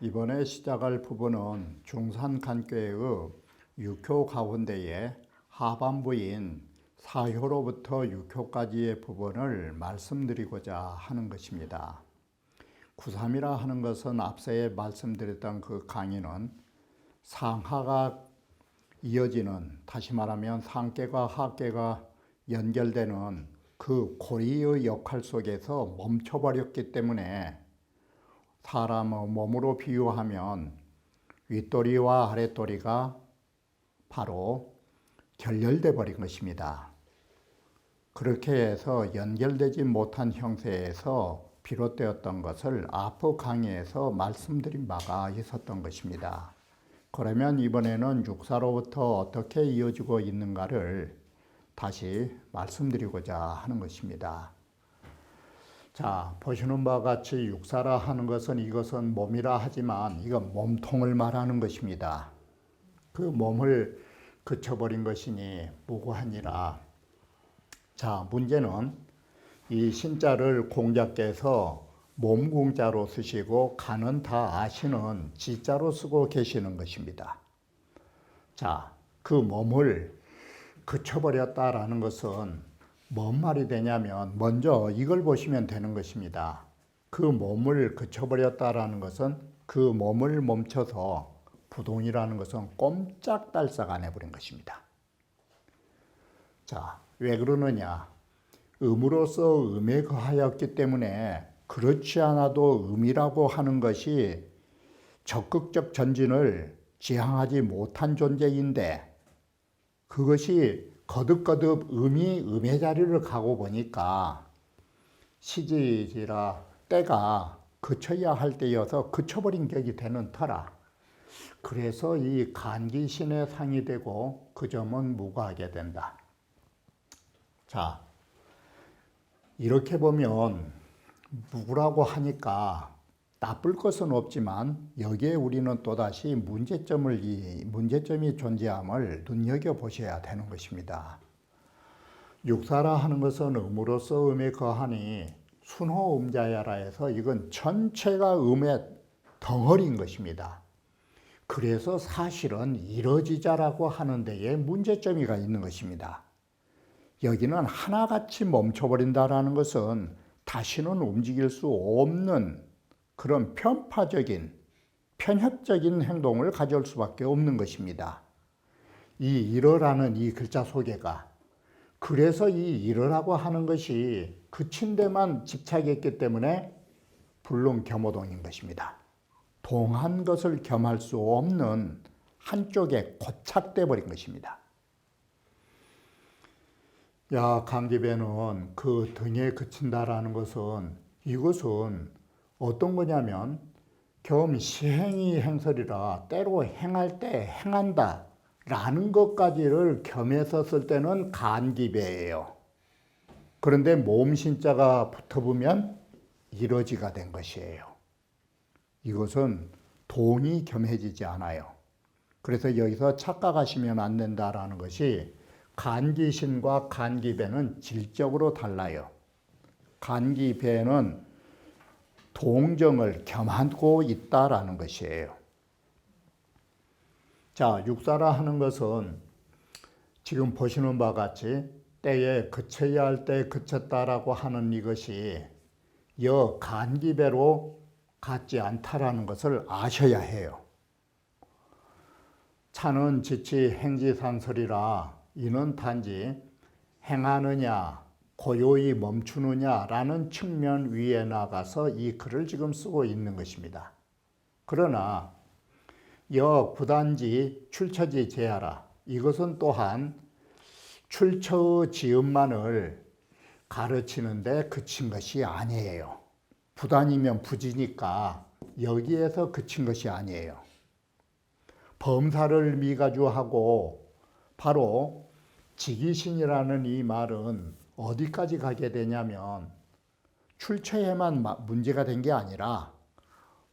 이번에 시작할 부분은 중산간교의 육효 가운데에 하반부인 사효로부터 육효까지의 부분을 말씀드리고자 하는 것입니다. 구삼이라 하는 것은 앞서에 말씀드렸던 그 강의는 상하가 이어지는, 다시 말하면 상계가 하계가 연결되는 그 고리의 역할 속에서 멈춰버렸기 때문에 사람의 몸으로 비유하면 윗도리와 아랫도리가 바로 결렬돼 버린 것입니다. 그렇게 해서 연결되지 못한 형태에서 비롯되었던 것을 앞의 강의에서 말씀드린 바가 있었던 것입니다. 그러면 이번에는 육사로부터 어떻게 이어지고 있는가를 다시 말씀드리고자 하는 것입니다. 자, 보시는 바와 같이 육사라 하는 것은 이것은 몸이라 하지만 이건 몸통을 말하는 것입니다. 그 몸을 그쳐버린 것이니 무고하니라. 자, 문제는 이 신자를 공자께서 몸궁자로 쓰시고 간은 다 아시는 지자로 쓰고 계시는 것입니다. 자, 그 몸을 그쳐버렸다라는 것은 뭔 말이 되냐면 먼저 이걸 보시면 되는 것입니다. 그 몸을 그쳐버렸다라는 것은 그 몸을 멈춰서 부동이라는 것은 꼼짝달싹 안 해버린 것입니다. 자, 왜 그러느냐? 음으로서 음에 거하였기 때문에 그렇지 않아도 음이라고 하는 것이 적극적 전진을 지향하지 못한 존재인데 그것이 거듭거듭 음이 음의 자리를 가고 보니까 시지지라 때가 그쳐야 할 때여서 그쳐버린 격이 되는 터라. 그래서 이 간기신의 상이 되고 그 점은 무고하게 된다. 자, 이렇게 보면 무고라고 하니까 나쁠 것은 없지만 여기에 우리는 또다시 문제점이 존재함을 눈여겨보셔야 되는 것입니다. 육사라 하는 것은 음으로서 음에 거하니 순호음자야라 해서 이건 전체가 음의 덩어리인 것입니다. 그래서 사실은 이러지자라고 하는 데에 문제점이 있는 것입니다. 여기는 하나같이 멈춰버린다라는 것은 다시는 움직일 수 없는 그런 편파적인, 편협적인 행동을 가져올 수밖에 없는 것입니다. 이 이러라는 이 글자 소개가 그래서 이 이러라고 하는 것이 그친 데만 집착했기 때문에 불능겸오동인 것입니다. 동한 것을 겸할 수 없는 한쪽에 고착돼 버린 것입니다. 야, 강집에는 그 등에 그친다라는 것은 이것은 어떤 거냐면 겸 시행이 행설이라 때로 행할 때 행한다 라는 것까지를 겸해서 쓸 때는 간기배예요. 그런데 모음신자가 붙어보면 이러지가 된 것이에요. 이것은 동이 겸해지지 않아요. 그래서 여기서 착각하시면 안 된다라는 것이 간기신과 간기배는 질적으로 달라요. 간기배는 동정을 겸하고 있다라는 것이에요. 자, 육사라 하는 것은 지금 보시는 바와 같이 때에 그쳐야 할 때 그쳤다라고 하는 이것이 간기배로 같지 않다라는 것을 아셔야 해요. 차는 지치 행지상설이라 이는 단지 행하느냐 고요히 멈추느냐라는 측면 위에 나가서 이 글을 지금 쓰고 있는 것입니다. 그러나 부단지 출처지 제하라. 이것은 또한 출처의 지음만을 가르치는데 그친 것이 아니에요. 부단이면 부지니까 여기에서 그친 것이 아니에요. 범사를 미가주하고 바로 지기신이라는 이 말은 어디까지 가게 되냐면 출처에만 문제가 된 게 아니라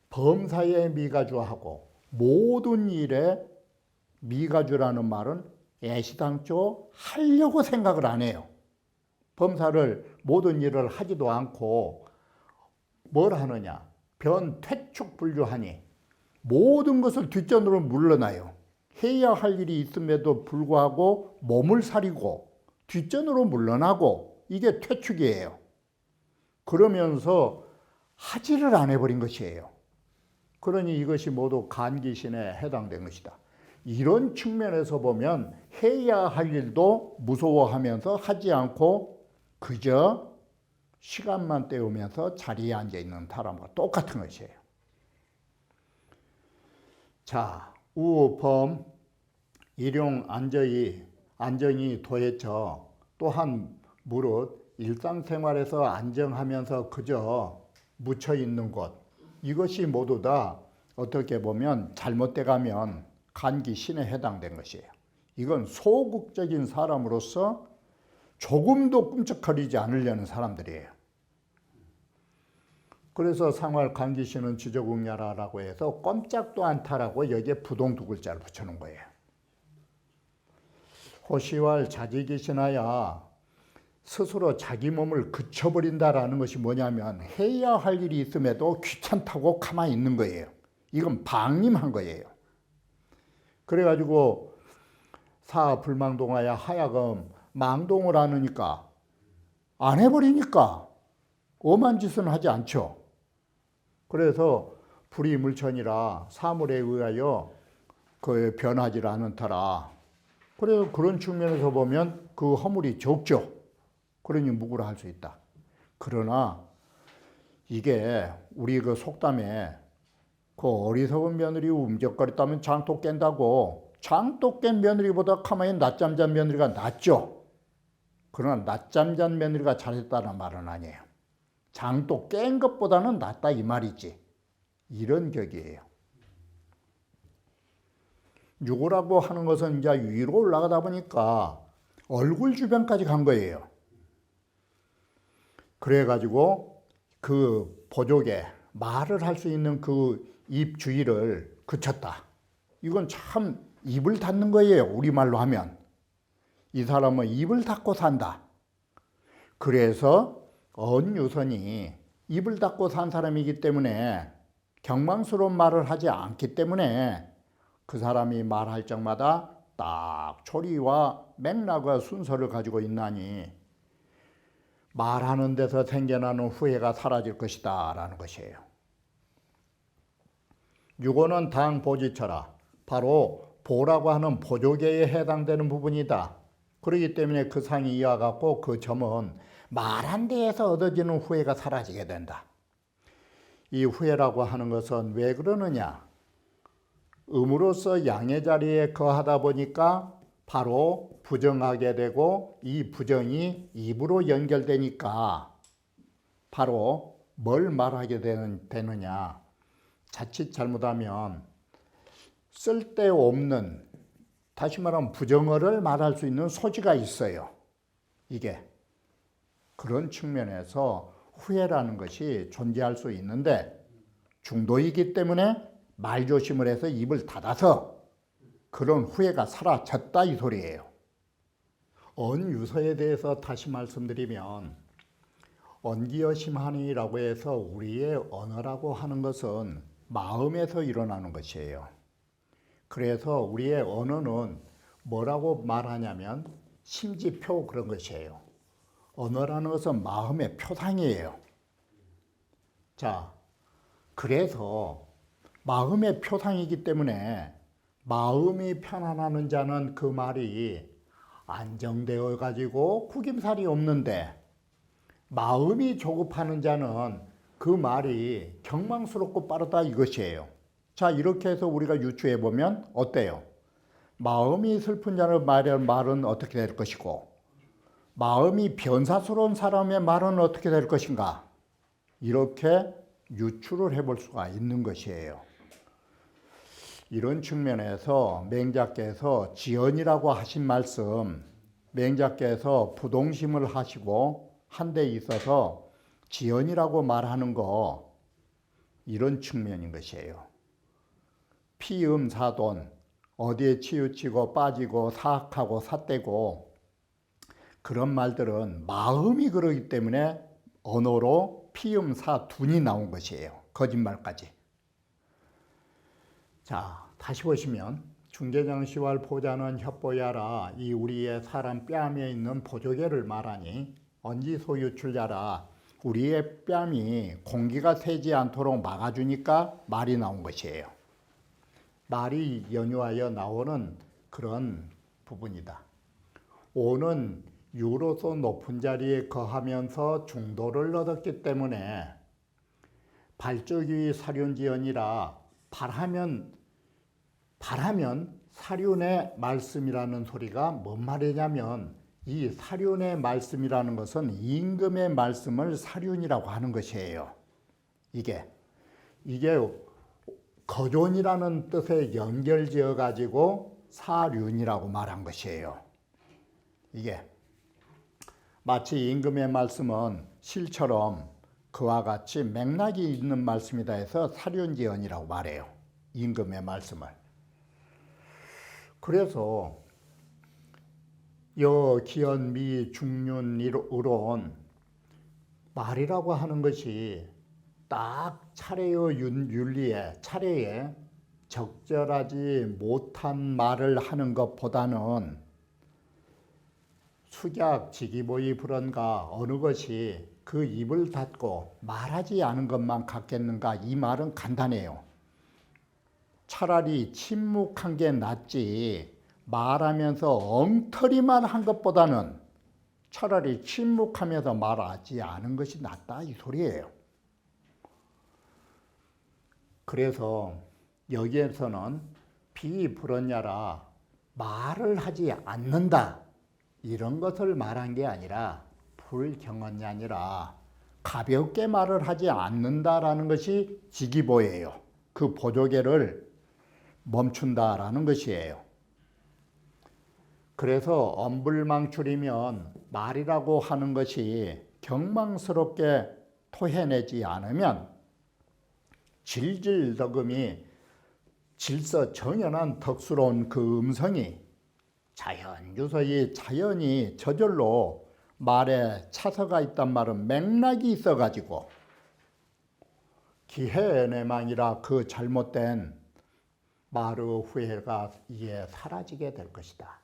범사에 미가주하고 모든 일에 미가주라는 말은 애시당초 하려고 생각을 안 해요. 범사를 모든 일을 하지도 않고 뭘 하느냐? 변퇴축불주하니 모든 것을 뒷전으로 물러나요. 해야 할 일이 있음에도 불구하고 몸을 사리고 뒷전으로 물러나고 이게 퇴축이에요. 그러면서 하지를 안 해버린 것이에요. 그러니 이것이 모두 간기신에 해당된 것이다. 이런 측면에서 보면 해야 할 일도 무서워하면서 하지 않고 그저 시간만 때우면서 자리에 앉아 있는 사람과 똑같은 것이에요. 자, 우범 일용 안정이 도해쳐 또한 무릇 일상생활에서 안정하면서 그저 묻혀 있는 것, 이것이 모두 다 어떻게 보면 잘못돼 가면 간기신에 해당된 것이에요. 이건 소극적인 사람으로서 조금도 꿈쩍거리지 않으려는 사람들이에요. 그래서 상활 간기신은 지저궁야라고 해서 꼼짝도 않다라고 여기에 부동 두 글자를 붙여놓은 거예요. 호시왈 자지기신하야 스스로 자기 몸을 그쳐버린다라는 것이 뭐냐면 해야 할 일이 있음에도 귀찮다고 가만히 있는 거예요. 이건 방임한 거예요. 그래가지고 사불망동하야 하야금 망동을 하니까 안 해버리니까 엄한 짓은 하지 않죠. 그래서 불이 물천이라 사물에 의하여 그 변하지 않는더라. 그래서 그런 측면에서 보면 그 허물이 적죠. 그러니 무구라 할 수 있다. 그러나 이게 우리 그 속담에 그 어리석은 며느리 움적거렸다면 장독 깬다고, 장독 깬 며느리보다 가만히 낮잠 잔 며느리가 낫죠. 그러나 낮잠 잔 며느리가 잘했다는 말은 아니에요. 장독 깬 것보다는 낫다 이 말이지. 이런 격이에요. 유고라고 하는 것은 이제 위로 올라가다 보니까 얼굴 주변까지 간 거예요. 그래가지고 그 보조개, 말을 할 수 있는 그 입 주위를 그쳤다. 이건 참 입을 닫는 거예요. 우리말로 하면. 이 사람은 입을 닫고 산다. 그래서 언유선이 입을 닫고 산 사람이기 때문에 경망스러운 말을 하지 않기 때문에 그 사람이 말할 적마다 딱 초리와 맥락과 순서를 가지고 있나니 말하는 데서 생겨나는 후회가 사라질 것이다 라는 것이에요. 유고는 당 보지처라. 바로 보라고 하는 보조개에 해당되는 부분이다. 그렇기 때문에 그 상이 이와 같고 그 점은 말한 데에서 얻어지는 후회가 사라지게 된다. 이 후회라고 하는 것은 왜 그러느냐? 음으로써 양의 자리에 거하다 보니까 바로 부정하게 되고 이 부정이 입으로 연결되니까 바로 뭘 말하게 되느냐? 자칫 잘못하면 쓸데없는, 다시 말하면 부정어를 말할 수 있는 소지가 있어요. 이게 그런 측면에서 후회라는 것이 존재할 수 있는데 중도이기 때문에 말조심을 해서 입을 닫아서 그런 후회가 사라졌다 이 소리예요. 언유서에 대해서 다시 말씀드리면 언기여심하니라고 해서 우리의 언어라고 하는 것은 마음에서 일어나는 것이에요. 그래서 우리의 언어는 뭐라고 말하냐면 심지표 그런 것이에요. 언어라는 것은 마음의 표상이에요. 자, 그래서 마음의 표상이기 때문에 마음이 편안하는 자는 그 말이 안정되어 가지고 구김살이 없는데 마음이 조급하는 자는 그 말이 경망스럽고 빠르다 이것이에요. 자, 이렇게 해서 우리가 유추해 보면 어때요? 마음이 슬픈 자의 말은 어떻게 될 것이고 마음이 변사스러운 사람의 말은 어떻게 될 것인가? 이렇게 유추를 해볼 수가 있는 것이에요. 이런 측면에서 맹자께서 지언이라고 하신 말씀, 맹자께서 부동심을 하시고 한 데 있어서 지연이라고 말하는 거 이런 측면인 것이에요. 피음사돈 어디에 치우치고 빠지고 사악하고 삿대고 그런 말들은 마음이 그러기 때문에 언어로 피음사둔이 나온 것이에요. 거짓말까지. 자, 다시 보시면 중개장시왈 보자는 협보야라 이 우리의 사람 뺨에 있는 보조개를 말하니 언지 소유출자라 우리의 뺨이 공기가 새지 않도록 막아주니까 말이 나온 것이에요. 말이 연유하여 나오는 그런 부분이다. 오는 유로서 높은 자리에 거하면서 중도를 얻었기 때문에 발적이 사륜지연이라 발하면 사륜의 말씀이라는 소리가 뭔 말이냐면 이 사륜의 말씀이라는 것은 임금의 말씀을 사륜이라고 하는 것이에요. 이게 거존이라는 뜻에 연결지어 가지고 사륜이라고 말한 것이에요. 이게 마치 임금의 말씀은 실처럼 그와 같이 맥락이 있는 말씀이다 해서 사륜지언이라고 말해요. 임금의 말씀을. 그래서 여기연미 중륜의론 말이라고 하는 것이 딱 차례의 윤리에 차례에 적절하지 못한 말을 하는 것보다는 숙약 지기보이 불언가 어느 것이 그 입을 닫고 말하지 않은 것만 같겠는가 이 말은 간단해요. 차라리 침묵한 게 낫지 말하면서 엉터리만 한 것보다는 차라리 침묵하면서 말하지 않은 것이 낫다 이 소리예요. 그래서 여기에서는 비불언야라 말을 하지 않는다 이런 것을 말한 게 아니라 불경언이 아니라 가볍게 말을 하지 않는다라는 것이 지기보예요. 그 보조개를 멈춘다라는 것이에요. 그래서 엄불망출이면 말이라고 하는 것이 경망스럽게 토해내지 않으면 질질덕음이 질서정연한 덕스러운 그 음성이 자연유서의 자연이 저절로 말에 차서가 있단 말은 맥락이 있어가지고 기해내망이라 그 잘못된 말의 후회가 이에 사라지게 될 것이다.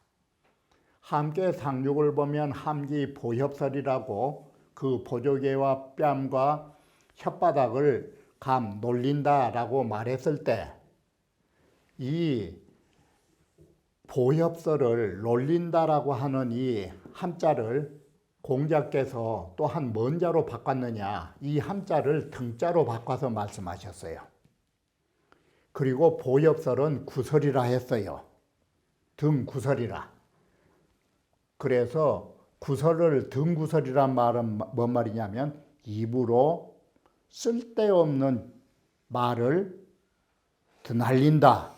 함께 상륙을 보면 함기 보협설이라고 그 보조개와 뺨과 혓바닥을 감 놀린다라고 말했을 때 이 보협설을 놀린다라고 하는 이 함자를 공자께서 또한 뭔 자로 바꿨느냐 이 함자를 등자로 바꿔서 말씀하셨어요. 그리고 보협설은 구설이라 했어요. 등구설이라. 그래서 구설을 등구설이란 말은 뭔 말이냐면 입으로 쓸데없는 말을 드날린다,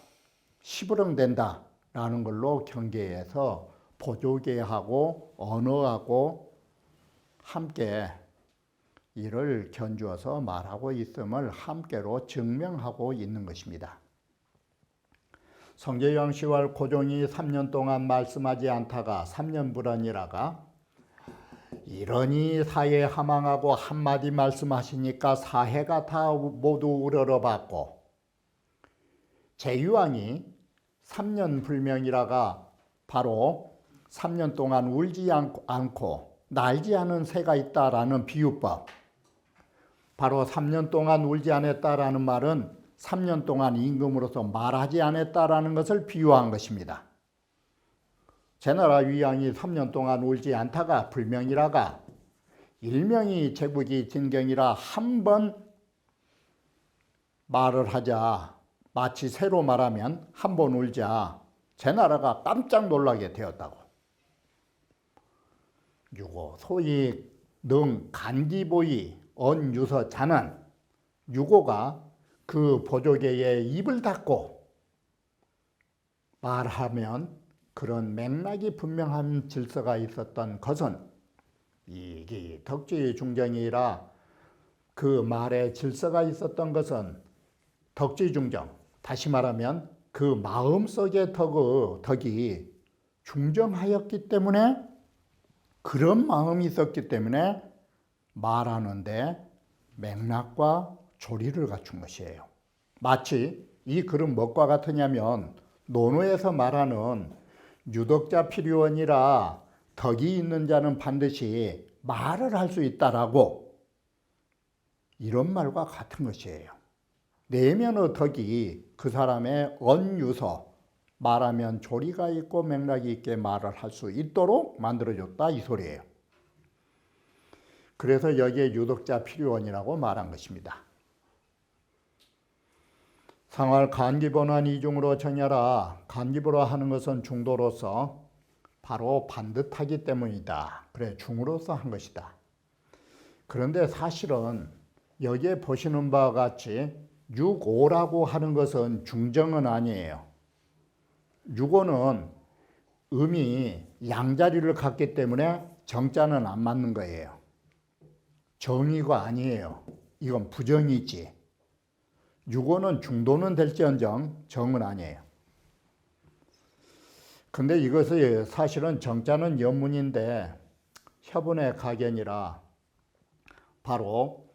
시부렁댄다 라는 걸로 경계해서 보조개하고 언어하고 함께 이를 견주어서 말하고 있음을 함께로 증명하고 있는 것입니다. 성제영시왈 고종이 3년 동안 말씀하지 않다가 3년 불언이라가 이러니 사해 하망하고 한마디 말씀하시니까 사해가 다 모두 우러러봤고 제유왕이 3년 불명이라가 바로 3년 동안 울지 않고 날지 않은 새가 있다라는 비유법. 바로 3년 동안 울지 않았다라는 말은 3년 동안 임금으로서 말하지 않았다라는 것을 비유한 것입니다. 제나라 위왕이 3년 동안 울지 않다가 불명이라가 일명이 제국이 진경이라 한 번 말을 하자 마치 새로 말하면 한 번 울자 제나라가 깜짝 놀라게 되었다고. 유고 소위 능 간기보이 언유서 자는 유고가 그 보조개의 입을 닫고 말하면 그런 맥락이 분명한 질서가 있었던 것은 이게 덕지 중정이라 그 말에 질서가 있었던 것은 덕지 중정, 다시 말하면 그 마음속의 덕이 중정하였기 때문에 그런 마음이 있었기 때문에 말하는데 맥락과 조리를 갖춘 것이에요. 마치 이 글은 무엇과 같으냐면 논어에서 말하는 유덕자 필요원이라 덕이 있는 자는 반드시 말을 할 수 있다라고 이런 말과 같은 것이에요. 내면의 덕이 그 사람의 언유서, 말하면 조리가 있고 맥락이 있게 말을 할 수 있도록 만들어줬다 이 소리예요. 그래서 여기에 유덕자 필요원이라고 말한 것입니다. 상활 간기본한 이중으로 정하라. 간기보라 하는 것은 중도로서 바로 반듯하기 때문이다. 그래, 중으로서 한 것이다. 그런데 사실은 여기에 보시는 바와 같이 6오라고 하는 것은 중정은 아니에요. 6오는 음이 양자리를 갖기 때문에 정자는 안 맞는 거예요. 정의가 아니에요. 이건 부정이지. 6오는 중도는 될지언정 정은 아니에요. 근데 이것이 사실은 정자는 연문인데 협운의 각연이라 바로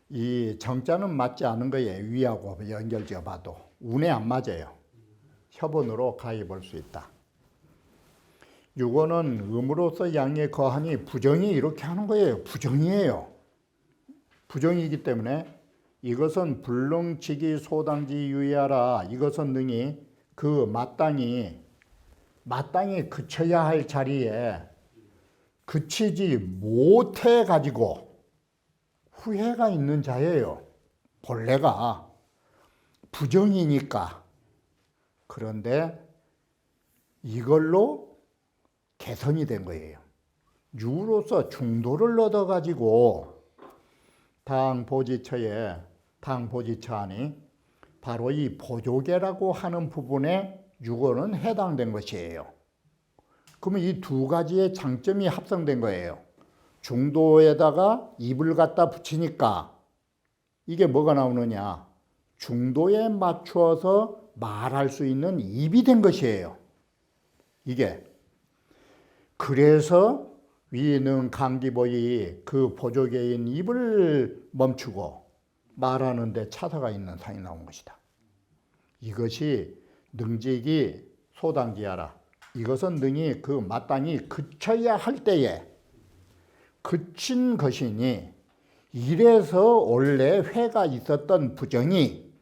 이 정자는 맞지 않은 거예요. 위하고 연결지어 봐도 운에 안 맞아요. 협운으로 가해 볼 수 있다. 6어는 음으로서 양에 거하니 부정이 이렇게 하는 거예요. 부정이에요. 부정이기 때문에 이것은 불능지기 소당지 유의하라. 이것은 능히 그 마땅히 그쳐야 할 자리에 그치지 못해 가지고 후회가 있는 자예요. 본래가 부정이니까. 그런데 이걸로 개선이 된 거예요. 유로서 중도를 얻어가지고 당보지처 안이 바로 이 보조계라고 하는 부분에 6어는 해당된 것이에요. 그러면 이 두 가지의 장점이 합성된 거예요. 중도에다가 입을 갖다 붙이니까 이게 뭐가 나오느냐? 중도에 맞추어서 말할 수 있는 입이 된 것이에요. 이게. 그래서 위는 강기보이 그 보조계인 입을 멈추고 말하는데 차사가 있는 상이 나온 것이다. 이것이 능직이 소당지하라. 이것은 능히 그 마땅히 그쳐야 할 때에 그친 것이니 이래서 원래 회가 있었던 부정이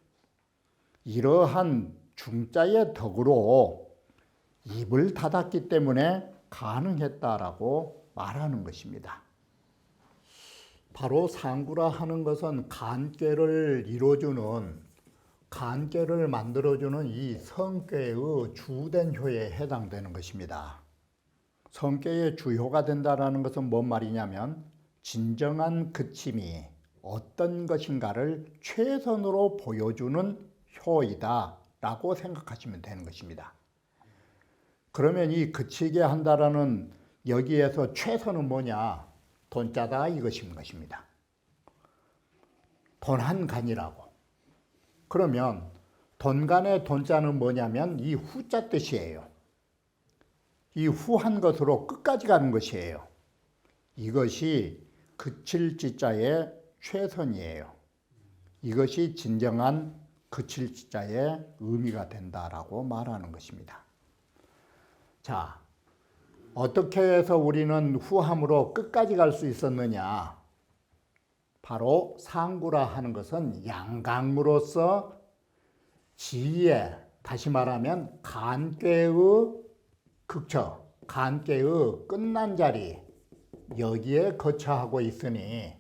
이러한 중자의 덕으로 입을 닫았기 때문에 가능했다라고 말하는 것입니다. 바로 상구라 하는 것은 간꾀를 이루어주는, 간꾀를 만들어주는 이 성꾀의 주된 효에 해당되는 것입니다. 성꾀의 주효가 된다는 것은 뭔 말이냐면 진정한 그침이 어떤 것인가를 최선으로 보여주는 효이다 라고 생각하시면 되는 것입니다. 그러면 이 그치게 한다라는 여기에서 최선은 뭐냐? 돈자다 이것인 것입니다. 돈 한 간이라고. 그러면 돈간의 돈자는 뭐냐면 이 후자 뜻이에요. 이 후한 것으로 끝까지 가는 것이에요. 이것이 그칠 지자의 최선이에요. 이것이 진정한 그칠 지자의 의미가 된다라고 말하는 것입니다. 자, 어떻게 해서 우리는 후함으로 끝까지 갈 수 있었느냐? 바로 상구라 하는 것은 양강으로서 지혜, 다시 말하면 간꾀의 극처, 간꾀의 끝난 자리, 여기에 거처하고 있으니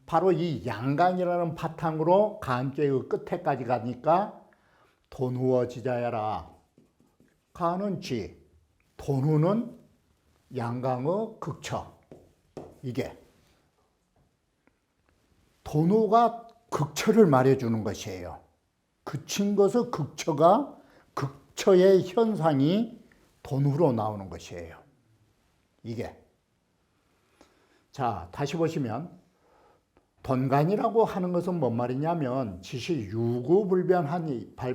바로 이 양강이라는 바탕으로 간꾀의 끝에까지 가니까 돈후어 지자야라. 간은 지, 돈후는 양강의 극처. 이게 돈후가 극처를 말해주는 것이에요. 그친 것의 극처가 극처의 현상이 돈으로 나오는 것이에요. 이게. 자, 다시 보시면 돈간이라고 하는 것은 뭔 말이냐면 지시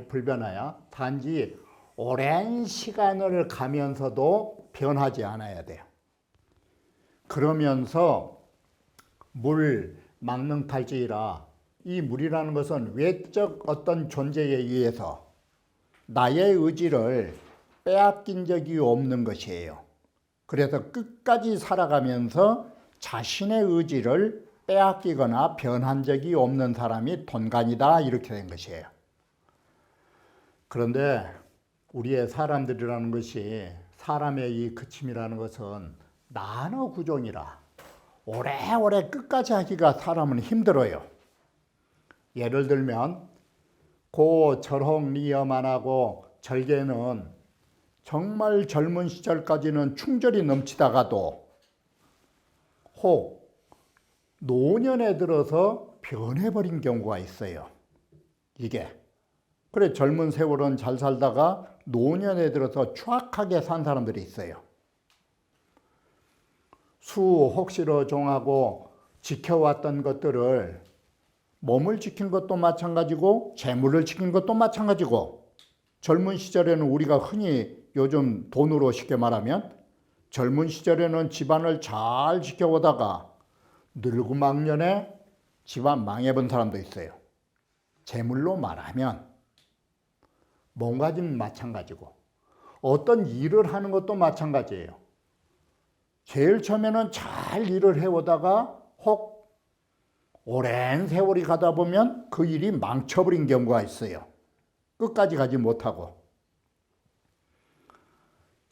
불변하야 단지 오랜 시간을 가면서도 변하지 않아야 돼요. 그러면서 물 막능 탈지이라 이 물이라는 것은 외적 어떤 존재에 의해서 나의 의지를 빼앗긴 적이 없는 것이에요. 그래서 끝까지 살아가면서 자신의 의지를 빼앗기거나 변한 적이 없는 사람이 돈간이다 이렇게 된 것이에요. 그런데 우리의 사람들이라는 것이 사람의 이 그침이라는 것은 나너 구종이라 오래오래 끝까지 하기가 사람은 힘들어요. 예를 들면 고 절홍 리엄안하고 절개는 정말 젊은 시절까지는 충절이 넘치다가도 혹 노년에 들어서 변해버린 경우가 있어요. 이게. 그래 젊은 세월은 잘 살다가 노년에 들어서 추악하게 산 사람들이 있어요. 수혹시로 종하고 지켜왔던 것들을 몸을 지킨 것도 마찬가지고 재물을 지킨 것도 마찬가지고 젊은 시절에는 우리가 흔히 요즘 돈으로 쉽게 말하면 젊은 시절에는 집안을 잘 지켜오다가 늙고 막년에 집안 망해본 사람도 있어요. 재물로 말하면 몸가짐 마찬가지고 어떤 일을 하는 것도 마찬가지예요. 제일 처음에는 잘 일을 해오다가 혹 오랜 세월이 가다 보면 그 일이 망쳐버린 경우가 있어요. 끝까지 가지 못하고.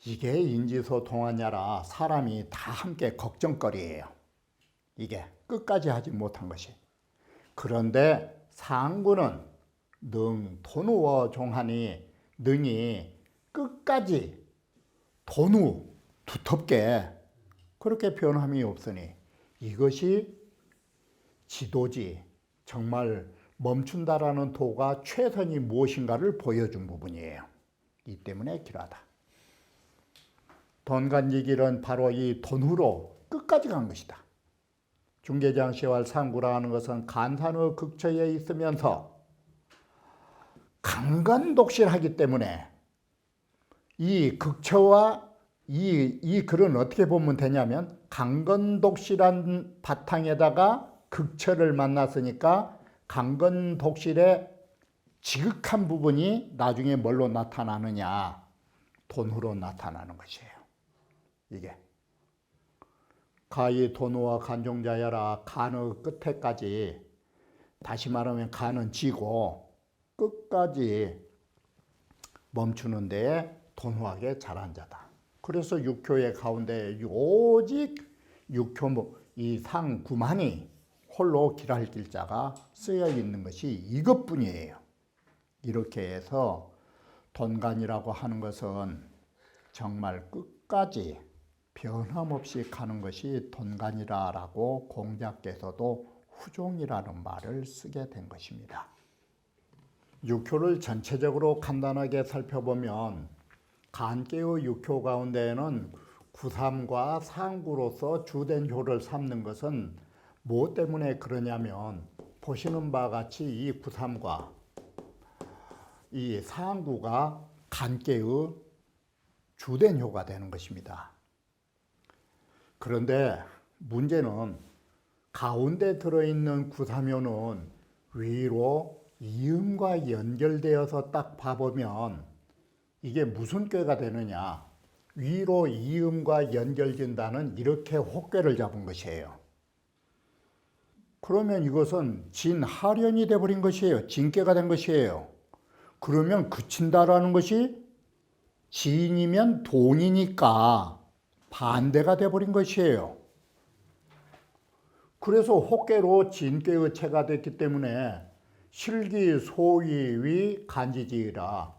이게 인지소통하냐라 사람이 다 함께 걱정거리예요. 이게 끝까지 하지 못한 것이. 그런데 상구는 돈우어 종하니 능이 끝까지 돈우 두텁게 그렇게 변함이 없으니 이것이 지도지 정말 멈춘다라는 도가 최선이 무엇인가를 보여준 부분이에요. 이 때문에 길하다. 돈간지길은 바로 이 돈후로 끝까지 간 것이다. 중개장시활 상구라 하는 것은 간산의 극처에 있으면서 강건독실하기 때문에 이 극처와 이 글은 어떻게 보면 되냐면 강건독실한 바탕에다가 극처를 만났으니까 강건독실의 지극한 부분이 나중에 뭘로 나타나느냐? 돈으로 나타나는 것이에요. 이게. 가히 돈우와 간종자여라 간의 끝에까지 다시 말하면 간은 지고 끝까지 멈추는 데에 돈우하게 잘한 자다. 그래서 육효의 가운데 오직 육효 이 상구만이 홀로 길할 길자가 쓰여 있는 것이 이것뿐이에요. 이렇게 해서 돈간이라고 하는 것은 정말 끝까지 변함없이 가는 것이 돈간이라고 공자께서도 후종이라는 말을 쓰게 된 것입니다. 육효를 전체적으로 간단하게 살펴보면 간계의 육효 가운데에는 구삼과 상구로서 주된 효를 삼는 것은 무엇 때문에 그러냐면 보시는 바와 같이 이 구삼과 이 상구가 간계의 주된 효가 되는 것입니다. 그런데 문제는 가운데 들어있는 구삼효는 위로 이음과 연결되어서 딱 봐보면 이게 무슨 꾀가 되느냐. 위로 이음과 연결된다는 이렇게 혹꾀를 잡은 것이에요. 그러면 이것은 진하련이 돼버린 것이에요. 진꾀가 된 것이에요. 그러면 그친다라는 것이 진이면 돈이니까 반대가 돼버린 것이에요. 그래서 혹괴로 진꾀의 체가 됐기 때문에 실기 소위위 간지지라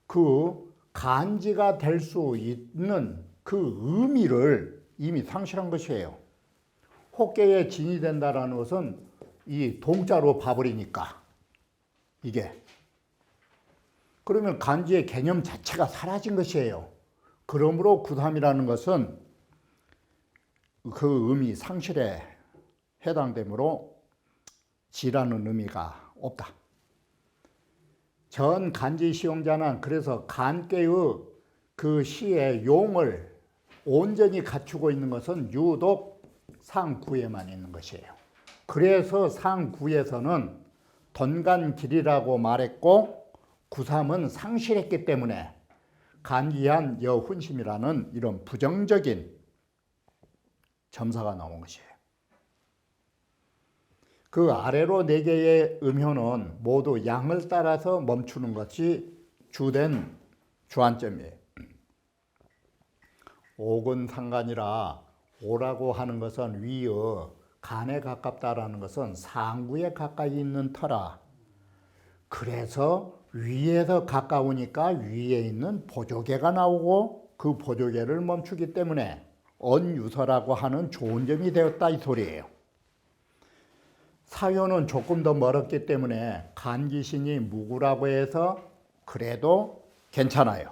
그 간지가 될 수 있는 그 의미를 이미 상실한 것이에요. 혹괴에 진이 된다라는 것은 이 동자로 봐버리니까 이게 그러면 간지의 개념 자체가 사라진 것이에요. 그러므로 구삼이라는 것은 그 의미 상실에 해당되므로 지라는 의미가 없다. 전 간지시용자는 그래서 간께의 그 시의 용을 온전히 갖추고 있는 것은 유독 상구에만 있는 것이에요. 그래서 상구에서는 던간길이라고 말했고 구삼은 상실했기 때문에 간기한 여훈심이라는 이런 부정적인 점사가 나온 것이에요. 그 아래로 네 개의 음효는 모두 양을 따라서 멈추는 것이 주된 주안점이에요. 옥은 상간이라 오라고 하는 것은 위의 간에 가깝다라는 것은 상구에 가까이 있는 터라. 그래서 위에서 가까우니까 위에 있는 보조개가 나오고 그 보조개를 멈추기 때문에 언유서라고 하는 좋은 점이 되었다 이 소리예요. 사효는 조금 더 멀었기 때문에 간기신이 무구라고 해서 그래도 괜찮아요.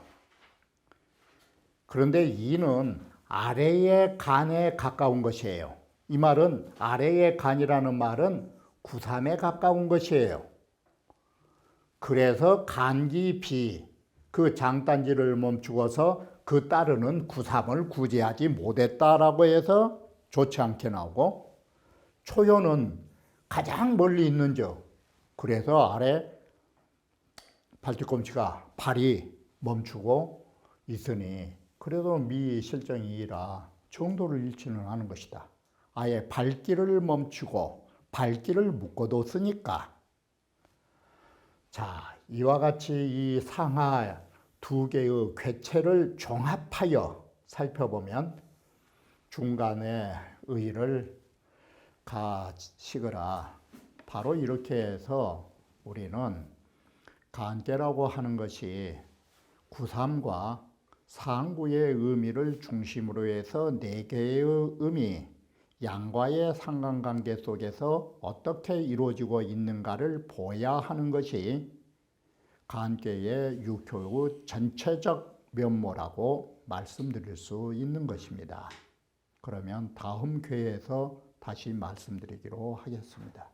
그런데 이는 아래의 간에 가까운 것이에요. 이 말은 아래의 간이라는 말은 구삼에 가까운 것이에요. 그래서 간기비 그 장단지를 멈추어서 그 따르는 구삼을 구제하지 못했다라고 해서 좋지 않게 나오고, 초효는 가장 멀리 있는 적, 그래서 아래 발뒤꿈치가 발이 멈추고 있으니 그래도 미실정이라 정도를 잃지는 않은 것이다. 아예 발길을 멈추고 발길을 묶어뒀으니까. 자, 이와 같이 이 상하 두 개의 궤체를 종합하여 살펴보면 중간에 의를 가시거라. 바로 이렇게 해서 우리는 간계라고 하는 것이 구삼과 상구의 의미를 중심으로 해서 네 개의 의미, 양과의 상관관계 속에서 어떻게 이루어지고 있는가를 보아야 하는 것이 간계의 육효의 전체적 면모라고 말씀드릴 수 있는 것입니다. 그러면 다음 회에서 다시 말씀드리기로 하겠습니다.